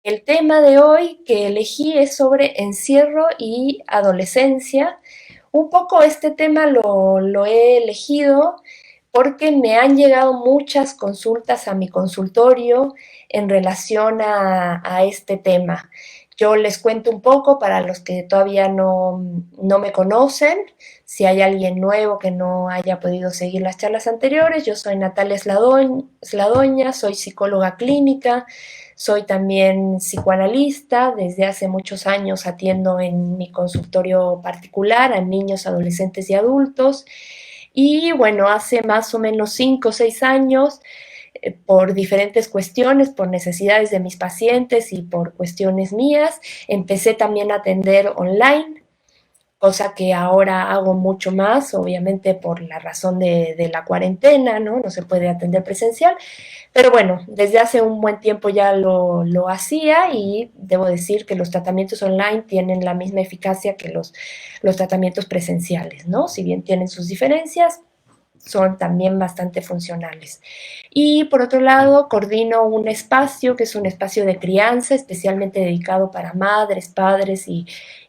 El tema de hoy que elegí es sobre encierro y adolescencia. Un poco este tema lo he elegido porque me han llegado muchas consultas a mi consultorio en relación a este tema. Yo les cuento un poco para los que todavía no me conocen, si hay alguien nuevo que no haya podido seguir las charlas anteriores. Yo soy Natalia Sladoña, soy psicóloga clínica, soy también psicoanalista. Desde hace muchos años atiendo en mi consultorio particular a niños, adolescentes y adultos. Y bueno, hace más o menos 5 o 6 años, por diferentes cuestiones, por necesidades de mis pacientes y por cuestiones mías, empecé también a atender online, cosa que ahora hago mucho más, obviamente por la razón de la cuarentena, ¿no? No se puede atender presencial, pero bueno, desde hace un buen tiempo ya lo hacía, y debo decir que los tratamientos online tienen la misma eficacia que los tratamientos presenciales, ¿no? Si bien tienen sus diferencias, son también bastante funcionales. Y por otro lado, coordino un espacio que es un espacio de crianza especialmente dedicado para madres, padres y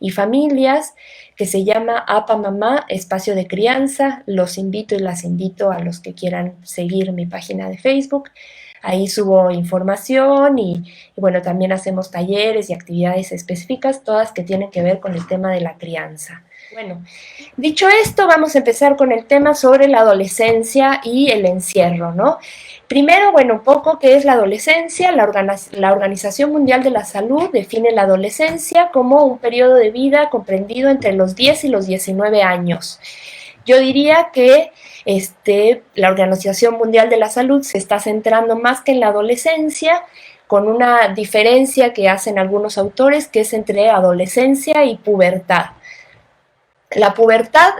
familias, que se llama APA Mamá, Espacio de Crianza. Los invito y las invito a los que quieran seguir mi página de Facebook. Ahí subo información y bueno, también hacemos talleres y actividades específicas, todas que tienen que ver con el tema de la crianza. Bueno, dicho esto, vamos a empezar con el tema sobre la adolescencia y el encierro, ¿no? Primero, bueno, un poco qué es la adolescencia. La Organización Mundial de la Salud define la adolescencia como un periodo de vida comprendido entre los 10 y los 19 años. Yo diría que la Organización Mundial de la Salud se está centrando más que en la adolescencia, con una diferencia que hacen algunos autores, que es entre adolescencia y pubertad. La pubertad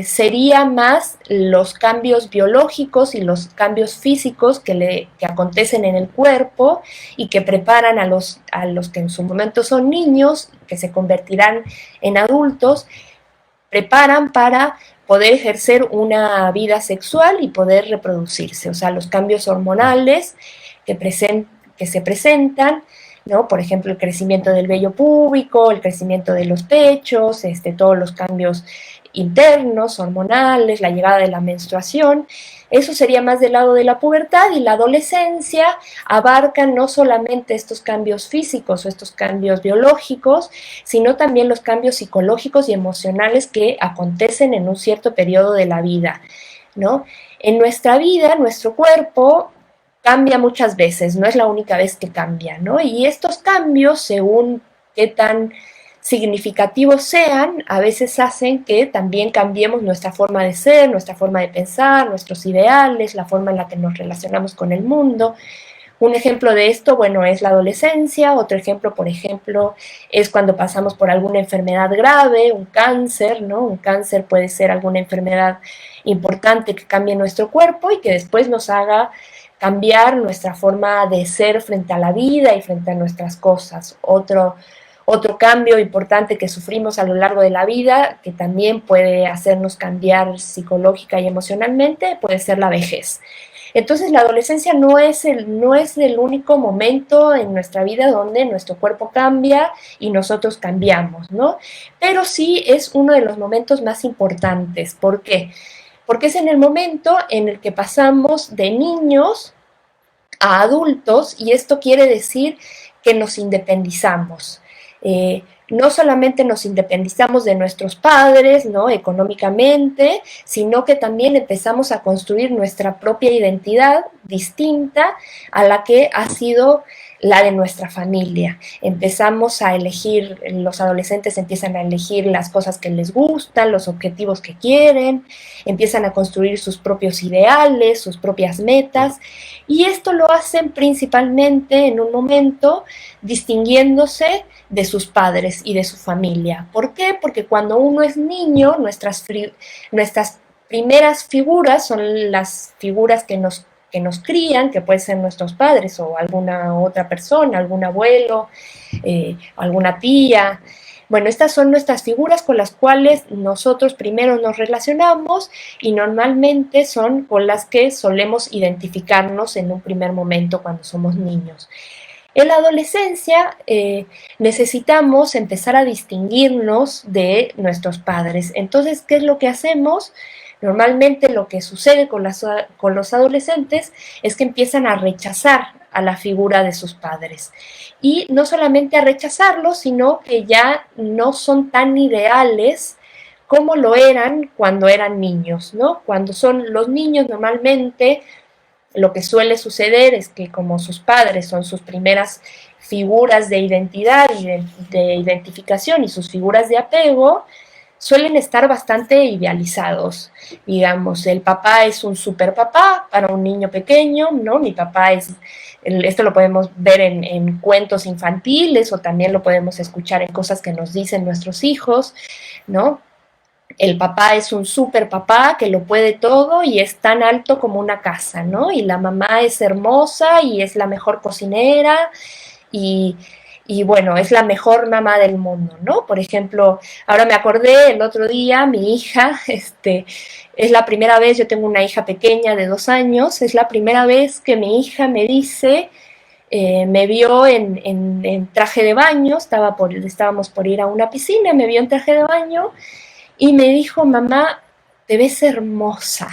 sería más los cambios biológicos y los cambios físicos que acontecen en el cuerpo y que preparan a los que en su momento son niños, que se convertirán en adultos, preparan para poder ejercer una vida sexual y poder reproducirse. O sea, los cambios hormonales que se presentan, ¿no? Por ejemplo, el crecimiento del vello púbico, el crecimiento de los pechos, todos los cambios internos, hormonales, la llegada de la menstruación. Eso sería más del lado de la pubertad, y la adolescencia abarca no solamente estos cambios físicos o estos cambios biológicos, sino también los cambios psicológicos y emocionales que acontecen en un cierto periodo de la vida, ¿no? En nuestra vida, nuestro cuerpo cambia muchas veces, no es la única vez que cambia, ¿no? Y estos cambios, según qué tan significativos sean, a veces hacen que también cambiemos nuestra forma de ser, nuestra forma de pensar, nuestros ideales, la forma en la que nos relacionamos con el mundo. Un ejemplo de esto, bueno, es la adolescencia. Otro ejemplo, por ejemplo, es cuando pasamos por alguna enfermedad grave, un cáncer, ¿no? Un cáncer puede ser alguna enfermedad importante que cambie nuestro cuerpo y que después nos haga cambiar nuestra forma de ser frente a la vida y frente a nuestras cosas. Otro cambio importante que sufrimos a lo largo de la vida, que también puede hacernos cambiar psicológica y emocionalmente, puede ser la vejez. Entonces la adolescencia no es el único momento en nuestra vida donde nuestro cuerpo cambia y nosotros cambiamos, ¿no? Pero sí es uno de los momentos más importantes. ¿Por qué? Porque es en el momento en el que pasamos de niños a adultos, y esto quiere decir que nos independizamos. No solamente nos independizamos de nuestros padres, ¿no? Económicamente, sino que también empezamos a construir nuestra propia identidad distinta a la que ha sido la de nuestra familia. Empezamos a elegir, los adolescentes empiezan a elegir las cosas que les gustan, los objetivos que quieren, empiezan a construir sus propios ideales, sus propias metas, y esto lo hacen principalmente en un momento distinguiéndose de sus padres y de su familia. ¿Por qué? Porque cuando uno es niño, nuestras primeras figuras son las figuras que nos crían, que pueden ser nuestros padres o alguna otra persona, algún abuelo, alguna tía. Bueno, estas son nuestras figuras con las cuales nosotros primero nos relacionamos, y normalmente son con las que solemos identificarnos en un primer momento cuando somos niños. En la adolescencia necesitamos empezar a distinguirnos de nuestros padres. Entonces, ¿qué es lo que hacemos? Normalmente lo que sucede con los adolescentes es que empiezan a rechazar a la figura de sus padres. Y no solamente a rechazarlos, sino que ya no son tan ideales como lo eran cuando eran niños, ¿no? Cuando son los niños normalmente lo que suele suceder es que como sus padres son sus primeras figuras de identidad y de identificación y sus figuras de apego, suelen estar bastante idealizados. Digamos, el papá es un super papá para un niño pequeño, ¿no? Mi papá es, esto lo podemos ver en cuentos infantiles o también lo podemos escuchar en cosas que nos dicen nuestros hijos, ¿no? El papá es un super papá que lo puede todo y es tan alto como una casa, ¿no? Y la mamá es hermosa y es la mejor cocinera y, y bueno, es la mejor mamá del mundo, ¿no? Por ejemplo, ahora me acordé el otro día, mi hija, es la primera vez, yo tengo una hija pequeña de 2 años, es la primera vez que mi hija me dice, me vio en traje de baño, estábamos por ir a una piscina, me vio en traje de baño y me dijo, mamá, te ves hermosa,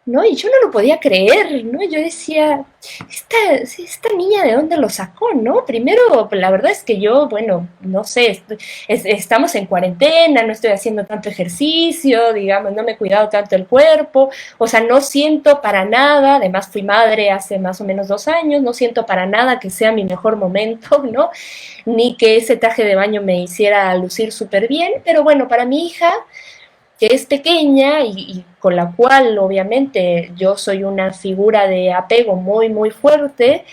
¿no? Y yo no lo podía creer, ¿no? Yo decía, esta niña de dónde lo sacó, ¿no? Primero, la verdad es que yo, bueno, no sé, estamos en cuarentena, no estoy haciendo tanto ejercicio, digamos, no me he cuidado tanto el cuerpo, o sea, no siento para nada, además fui madre hace más o menos 2 años, no siento para nada que sea mi mejor momento, ¿no? Ni que ese traje de baño me hiciera lucir súper bien, pero bueno, para mi hija que es pequeña y con la cual obviamente yo soy una figura de apego muy, muy fuerte,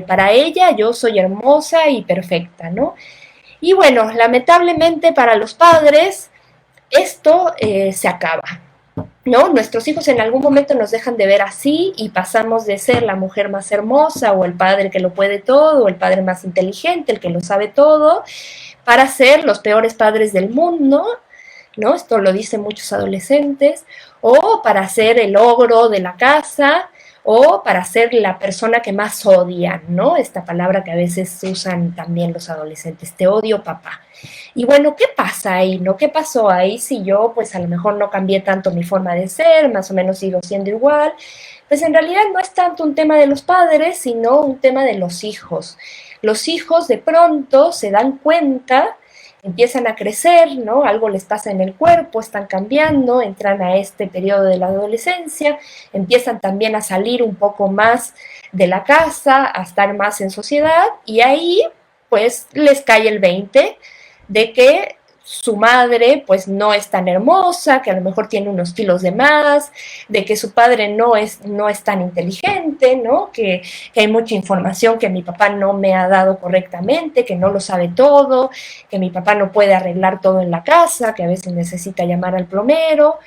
para ella yo soy hermosa y perfecta, ¿no? Y bueno, lamentablemente para los padres esto se acaba, ¿no? Nuestros hijos en algún momento nos dejan de ver así y pasamos de ser la mujer más hermosa o el padre que lo puede todo o el padre más inteligente, el que lo sabe todo, para ser los peores padres del mundo, ¿no? Esto lo dicen muchos adolescentes, o para ser el ogro de la casa, o para ser la persona que más odian, ¿no? Esta palabra que a veces usan también los adolescentes, te odio papá. Y bueno, ¿qué pasa ahí, no? ¿Qué pasó ahí si yo, pues a lo mejor no cambié tanto mi forma de ser, más o menos sigo siendo igual? Pues en realidad no es tanto un tema de los padres, sino un tema de los hijos. Los hijos de pronto se dan cuenta, empiezan a crecer, ¿no? Algo les pasa en el cuerpo, están cambiando, entran a este periodo de la adolescencia, empiezan también a salir un poco más de la casa, a estar más en sociedad y ahí pues les cae el 20 de que su madre pues no es tan hermosa, que a lo mejor tiene unos kilos de más, de que su padre no es tan inteligente, ¿no? Que hay mucha información que mi papá no me ha dado correctamente, que no lo sabe todo, que mi papá no puede arreglar todo en la casa, que a veces necesita llamar al plomero.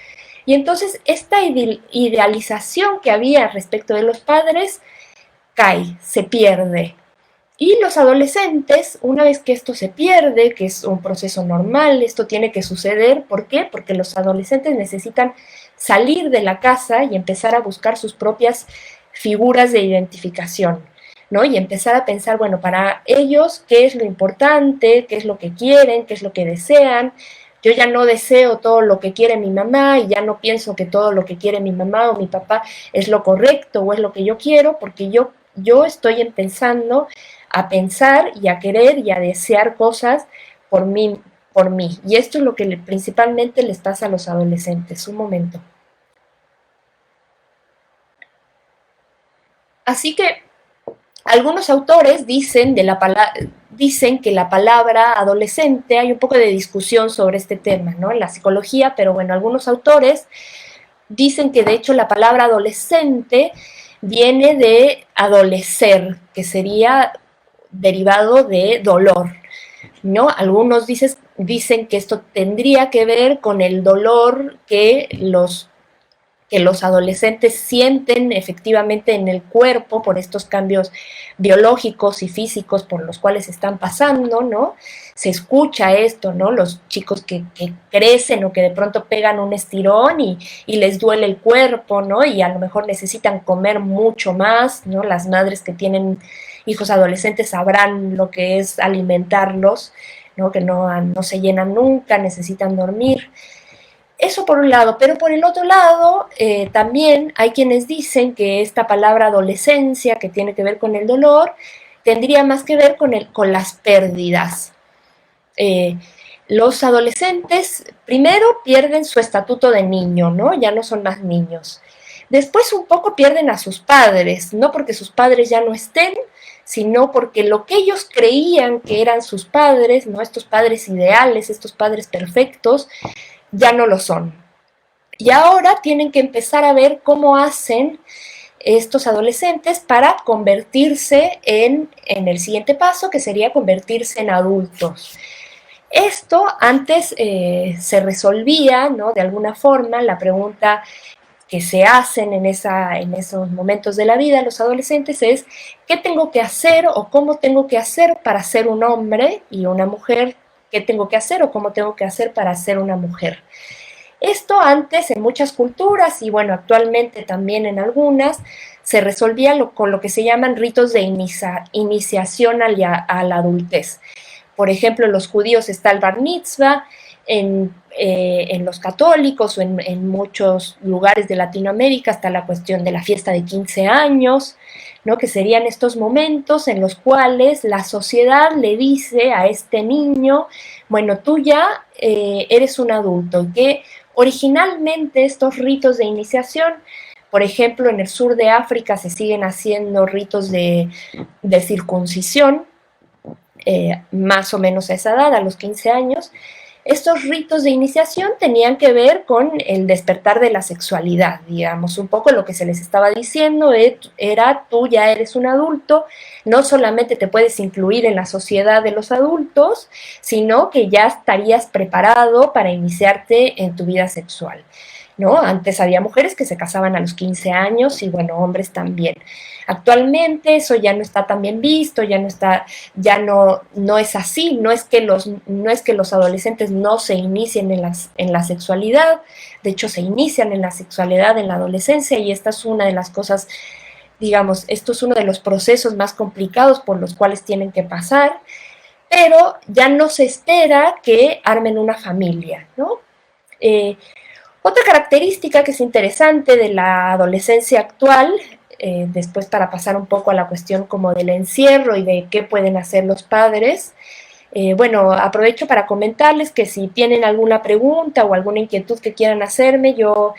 Y entonces esta idealización que había respecto de los padres cae, se pierde. Y los adolescentes, una vez que esto se pierde, que es un proceso normal, esto tiene que suceder, ¿por qué? Porque los adolescentes necesitan salir de la casa y empezar a buscar sus propias figuras de identificación, ¿no? Y empezar a pensar, bueno, para ellos, ¿qué es lo importante? ¿Qué es lo que quieren? ¿Qué es lo que desean? Yo ya no deseo todo lo que quiere mi mamá y ya no pienso que todo lo que quiere mi mamá o mi papá es lo correcto o es lo que yo quiero, porque yo estoy empezando a pensar y a querer y a desear cosas por mí, por mí. Y esto es lo que principalmente les pasa a los adolescentes. Un momento. Así que algunos autores dicen, dicen que la palabra adolescente, hay un poco de discusión sobre este tema, ¿no? En la psicología, pero bueno, algunos autores dicen que de hecho la palabra adolescente viene de adolecer, que sería derivado de dolor, ¿no? Algunos dicen que esto tendría que ver con el dolor que los adolescentes sienten efectivamente en el cuerpo por estos cambios biológicos y físicos por los cuales están pasando, ¿no? Se escucha esto, ¿no? Los chicos que crecen o que de pronto pegan un estirón y les duele el cuerpo, ¿no? Y a lo mejor necesitan comer mucho más, ¿no? Las madres que tienen hijos adolescentes sabrán lo que es alimentarlos, ¿no? Que no se llenan nunca, necesitan dormir. Eso por un lado, pero por el otro lado también hay quienes dicen que esta palabra adolescencia, que tiene que ver con el dolor, tendría más que ver con las pérdidas. Eh, los adolescentes primero pierden su estatuto de niño, ¿no? Ya no son más niños. Después un poco pierden a sus padres, no porque sus padres ya no estén, sino porque lo que ellos creían que eran sus padres, ¿no? Estos padres ideales, estos padres perfectos, ya no lo son. Y ahora tienen que empezar a ver cómo hacen estos adolescentes para convertirse en el siguiente paso, que sería convertirse en adultos. Esto antes se resolvía, ¿no? De alguna forma, la pregunta que se hacen en esos momentos de la vida los adolescentes es ¿qué tengo que hacer o cómo tengo que hacer para ser un hombre y una mujer? ¿Qué tengo que hacer o cómo tengo que hacer para ser una mujer? Esto antes en muchas culturas y bueno, actualmente también en algunas, se resolvía con lo que se llaman ritos de iniciación a la adultez. Por ejemplo, en los judíos está el bar mitzvah, en los católicos o en muchos lugares de Latinoamérica está la cuestión de la fiesta de 15 años, ¿no? Que serían estos momentos en los cuales la sociedad le dice a este niño, bueno, tú ya eres un adulto, que originalmente estos ritos de iniciación, por ejemplo, en el sur de África se siguen haciendo ritos de circuncisión, más o menos a esa edad, a los 15 años. Estos ritos de iniciación tenían que ver con el despertar de la sexualidad, digamos, un poco lo que se les estaba diciendo era tú ya eres un adulto, no solamente te puedes incluir en la sociedad de los adultos, sino que ya estarías preparado para iniciarte en tu vida sexual, ¿no? Antes había mujeres que se casaban a los 15 años y bueno, hombres también. Actualmente eso ya no está tan bien visto, ya no es así, no es que los adolescentes no se inicien en la sexualidad, de hecho se inician en la sexualidad en la adolescencia y esta es una de las cosas, digamos, esto es uno de los procesos más complicados por los cuales tienen que pasar, pero ya no se espera que armen una familia, ¿no? Otra característica que es interesante de la adolescencia actual, después para pasar un poco a la cuestión como del encierro y de qué pueden hacer los padres, bueno, aprovecho para comentarles que si tienen alguna pregunta o alguna inquietud que quieran hacerme, yo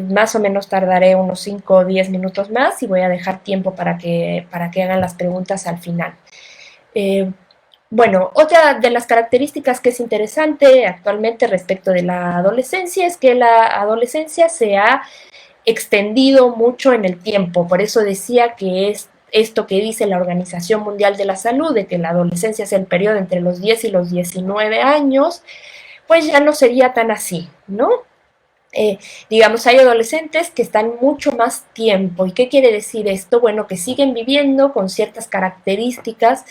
más o menos tardaré unos 5 o 10 minutos más y voy a dejar tiempo para que hagan las preguntas al final. Bueno, otra de las características que es interesante actualmente respecto de la adolescencia es que la adolescencia se ha extendido mucho en el tiempo. Por eso decía que es esto que dice la Organización Mundial de la Salud, de que la adolescencia es el periodo entre los 10 y los 19 años, pues ya no sería tan así, ¿no? Digamos, hay adolescentes que están mucho más tiempo. ¿Y qué quiere decir esto? Bueno, que siguen viviendo con ciertas características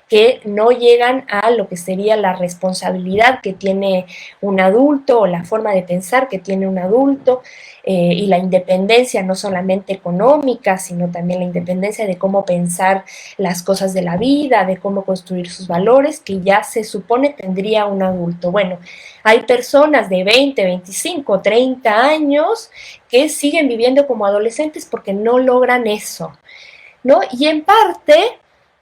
que no llegan a lo que sería la responsabilidad que tiene un adulto o la forma de pensar que tiene un adulto y la independencia no solamente económica, sino también la independencia de cómo pensar las cosas de la vida, de cómo construir sus valores, que ya se supone tendría un adulto. Bueno, hay personas de 20, 25, 30 años que siguen viviendo como adolescentes porque no logran eso, ¿no? Y en parte,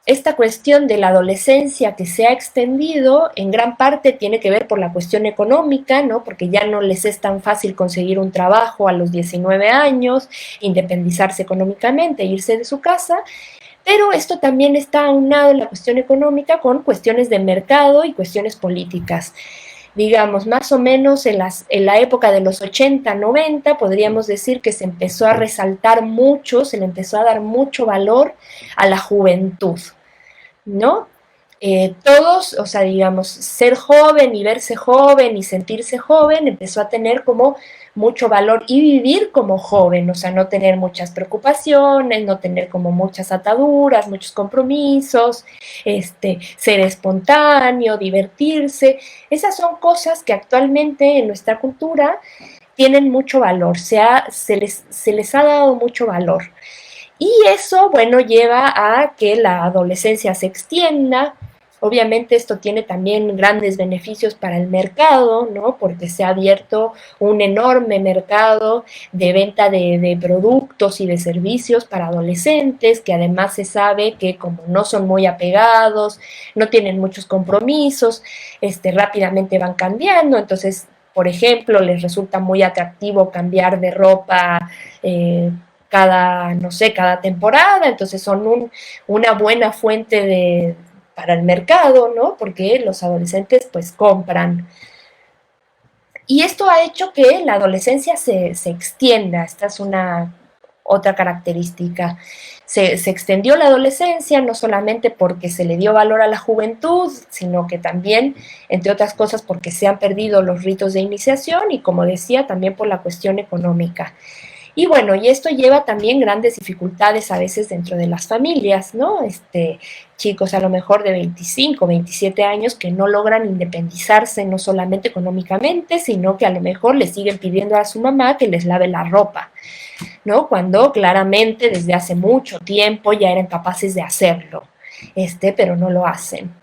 esta cuestión de la adolescencia que se ha extendido, en gran parte tiene que ver por la cuestión económica, ¿no? Porque ya no les es tan fácil conseguir un trabajo a los 19 años, independizarse económicamente, irse de su casa, pero esto también está aunado en la cuestión económica con cuestiones de mercado y cuestiones políticas. Digamos, más o menos en la época de los 80, 90, podríamos decir que se empezó a resaltar mucho, se le empezó a dar mucho valor a la juventud, ¿no? Todos, o sea, digamos, ser joven y verse joven y sentirse joven empezó a tener como mucho valor y vivir como joven, o sea, no tener muchas preocupaciones, no tener como muchas ataduras, muchos compromisos, ser espontáneo, divertirse. Esas son cosas que actualmente en nuestra cultura tienen mucho valor, se les ha dado mucho valor. Y eso, bueno, lleva a que la adolescencia se extienda. Obviamente esto tiene también grandes beneficios para el mercado, ¿no? Porque se ha abierto un enorme mercado de venta de productos y de servicios para adolescentes, que además se sabe que como no son muy apegados, no tienen muchos compromisos, rápidamente van cambiando. Entonces, por ejemplo, les resulta muy atractivo cambiar de ropa cada, no sé, cada temporada. Entonces son una buena fuente para el mercado, ¿no? Porque los adolescentes pues compran. Y esto ha hecho que la adolescencia se extienda. Esta es una otra característica. Se extendió la adolescencia no solamente porque se le dio valor a la juventud, sino que también, entre otras cosas, porque se han perdido los ritos de iniciación y, como decía, también por la cuestión económica. Y bueno, y esto lleva también grandes dificultades a veces dentro de las familias, ¿no? Chicos a lo mejor de 25, 27 años que no logran independizarse no solamente económicamente, sino que a lo mejor le siguen pidiendo a su mamá que les lave la ropa, ¿no? Cuando claramente desde hace mucho tiempo ya eran capaces de hacerlo, pero no lo hacen.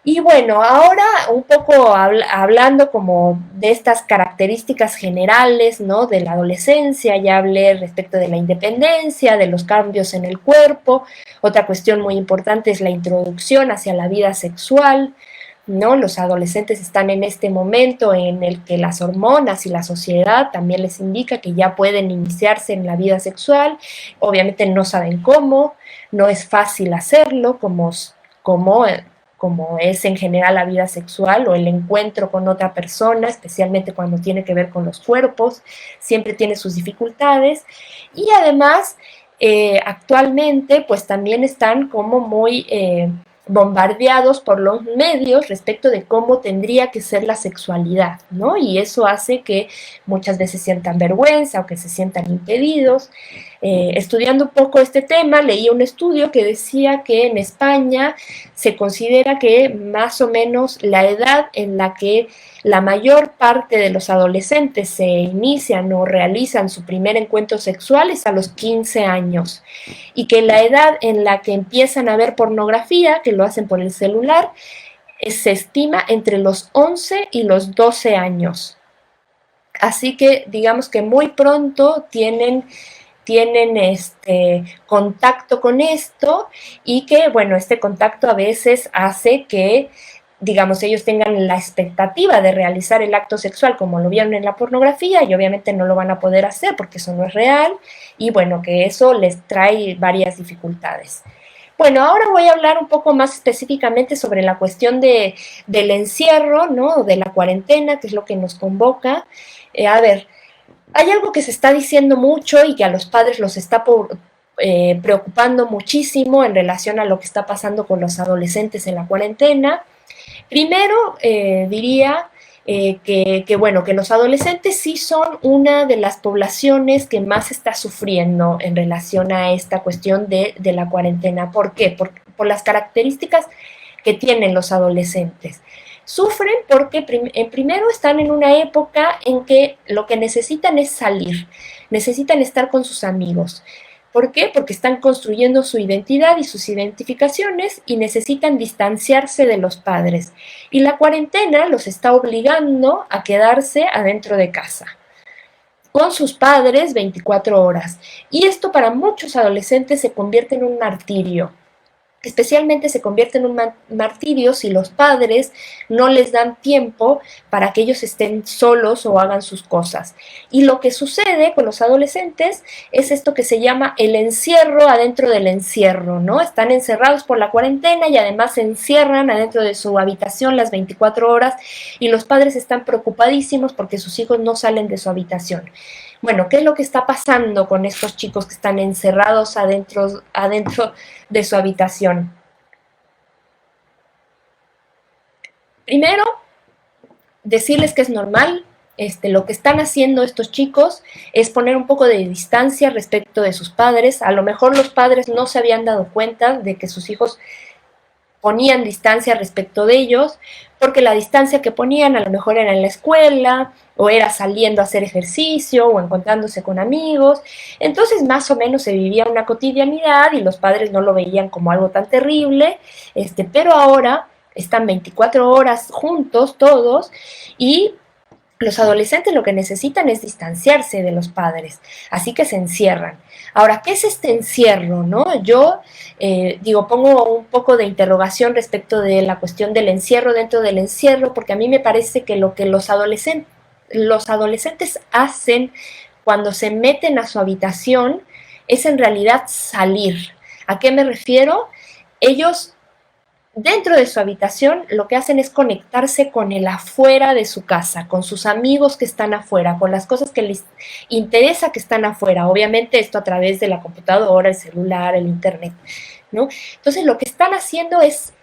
Y bueno, ahora un poco hablando como de estas características generales, ¿no? De la adolescencia, ya hablé respecto de la independencia, de los cambios en el cuerpo. Otra cuestión muy importante es la introducción hacia la vida sexual, ¿no? Los adolescentes están en este momento en el que las hormonas y la sociedad también les indica que ya pueden iniciarse en la vida sexual. Obviamente no saben cómo, no es fácil hacerlo como como es en general la vida sexual o el encuentro con otra persona, especialmente cuando tiene que ver con los cuerpos, siempre tiene sus dificultades. Y además, actualmente, pues también están como muy bombardeados por los medios respecto de cómo tendría que ser la sexualidad, ¿no? Y eso hace que muchas veces sientan vergüenza o que se sientan impedidos. Estudiando un poco este tema, leí un estudio que decía que en España se considera que más o menos la edad en la que la mayor parte de los adolescentes se inician o realizan su primer encuentro sexual es a los 15 años y que la edad en la que empiezan a ver pornografía, que lo hacen por el celular, se estima entre los 11 y los 12 años. Así que digamos que muy pronto tienen contacto con esto y que, bueno, este contacto a veces hace que, digamos, ellos tengan la expectativa de realizar el acto sexual como lo vieron en la pornografía y obviamente no lo van a poder hacer porque eso no es real y, bueno, que eso les trae varias dificultades. Bueno, ahora voy a hablar un poco más específicamente sobre la cuestión del encierro, ¿no? De la cuarentena, que es lo que nos convoca. A ver, hay algo que se está diciendo mucho y que a los padres los está preocupando muchísimo en relación a lo que está pasando con los adolescentes en la cuarentena. Primero, diría bueno, que los adolescentes sí son una de las poblaciones que más está sufriendo en relación a esta cuestión de la cuarentena. ¿Por qué? Por las características que tienen los adolescentes. Sufren porque primero están en una época en que lo que necesitan es salir, necesitan estar con sus amigos. ¿Por qué? Porque están construyendo su identidad y sus identificaciones y necesitan distanciarse de los padres. Y la cuarentena los está obligando a quedarse adentro de casa con sus padres 24 horas. Y esto para muchos adolescentes se convierte en un martirio. Especialmente se convierte en un martirio si los padres no les dan tiempo para que ellos estén solos o hagan sus cosas. Y lo que sucede con los adolescentes es esto que se llama el encierro adentro del encierro, ¿no? Están encerrados por la cuarentena y además se encierran adentro de su habitación las 24 horas y los padres están preocupadísimos porque sus hijos no salen de su habitación. Bueno, ¿qué es lo que está pasando con estos chicos que están encerrados adentro de su habitación? Primero, decirles que es normal. Lo que están haciendo estos chicos es poner un poco de distancia respecto de sus padres. A lo mejor los padres no se habían dado cuenta de que sus hijos ponían distancia respecto de ellos, porque la distancia que ponían a lo mejor era en la escuela, o era saliendo a hacer ejercicio, o encontrándose con amigos. Entonces más o menos se vivía una cotidianidad y los padres no lo veían como algo tan terrible, pero ahora están 24 horas juntos todos y los adolescentes lo que necesitan es distanciarse de los padres, así que se encierran. Ahora, ¿qué es este encierro? ¿No? Yo pongo un poco de interrogación respecto de la cuestión del encierro dentro del encierro, porque a mí me parece que lo que los adolescentes hacen cuando se meten a su habitación es en realidad salir. ¿A qué me refiero? Ellos dentro de su habitación lo que hacen es conectarse con el afuera de su casa, con sus amigos que están afuera, con las cosas que les interesa que están afuera. Obviamente esto a través de la computadora, el celular, el internet, ¿no? Entonces lo que están haciendo es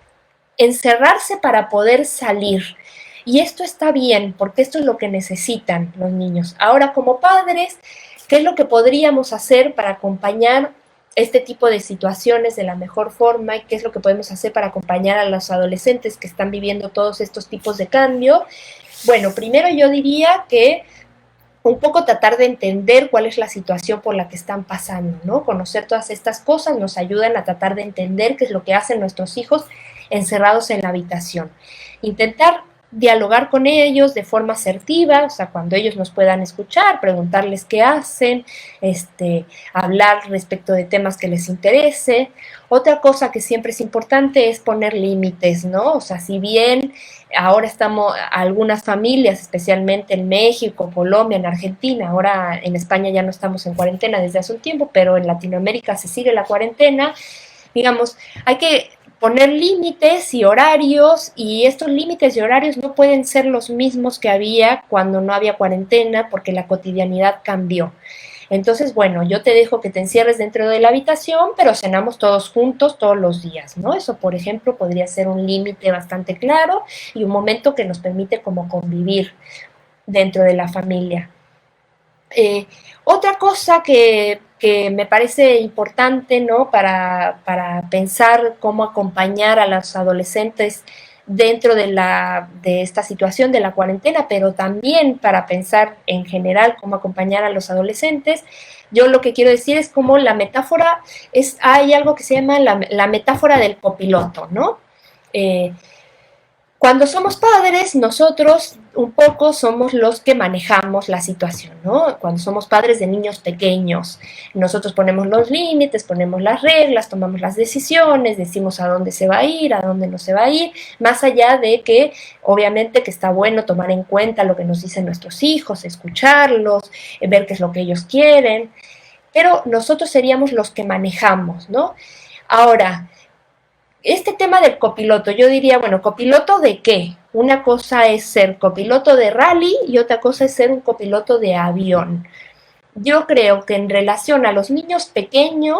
encerrarse para poder salir. Y esto está bien, porque esto es lo que necesitan los niños. Ahora, como padres, ¿qué es lo que podríamos hacer para acompañar este tipo de situaciones de la mejor forma y qué es lo que podemos hacer para acompañar a los adolescentes que están viviendo todos estos tipos de cambio? Bueno, primero yo diría que un poco tratar de entender cuál es la situación por la que están pasando, ¿no? Conocer todas estas cosas nos ayudan a tratar de entender qué es lo que hacen nuestros hijos encerrados en la habitación. Intentar dialogar con ellos de forma asertiva, o sea, cuando ellos nos puedan escuchar, preguntarles qué hacen, hablar respecto de temas que les interese. Otra cosa que siempre es importante es poner límites, ¿no? O sea, si bien ahora estamos, algunas familias, especialmente en México, Colombia, en Argentina, ahora en España ya no estamos en cuarentena desde hace un tiempo, pero en Latinoamérica se sigue la cuarentena, digamos, hay que poner límites y horarios, y estos límites y horarios no pueden ser los mismos que había cuando no había cuarentena, porque la cotidianidad cambió. Entonces, bueno, yo te dejo que te encierres dentro de la habitación, pero cenamos todos juntos todos los días, ¿no? Eso, por ejemplo, podría ser un límite bastante claro y un momento que nos permite como convivir dentro de la familia. Otra cosa que me parece importante, ¿no? Para pensar cómo acompañar a los adolescentes dentro de esta situación de la cuarentena, pero también para pensar en general cómo acompañar a los adolescentes, yo lo que quiero decir es como la metáfora, hay algo que se llama la metáfora del copiloto, ¿no? Cuando somos padres, nosotros un poco somos los que manejamos la situación, ¿no? Cuando somos padres de niños pequeños, nosotros ponemos los límites, ponemos las reglas, tomamos las decisiones, decimos a dónde se va a ir, a dónde no se va a ir, más allá de que obviamente que está bueno tomar en cuenta lo que nos dicen nuestros hijos, escucharlos, ver qué es lo que ellos quieren, pero nosotros seríamos los que manejamos, ¿no? Ahora, este tema del copiloto, yo diría, bueno, ¿copiloto de qué? Una cosa es ser copiloto de rally y otra cosa es ser un copiloto de avión. Yo creo que en relación a los niños pequeños,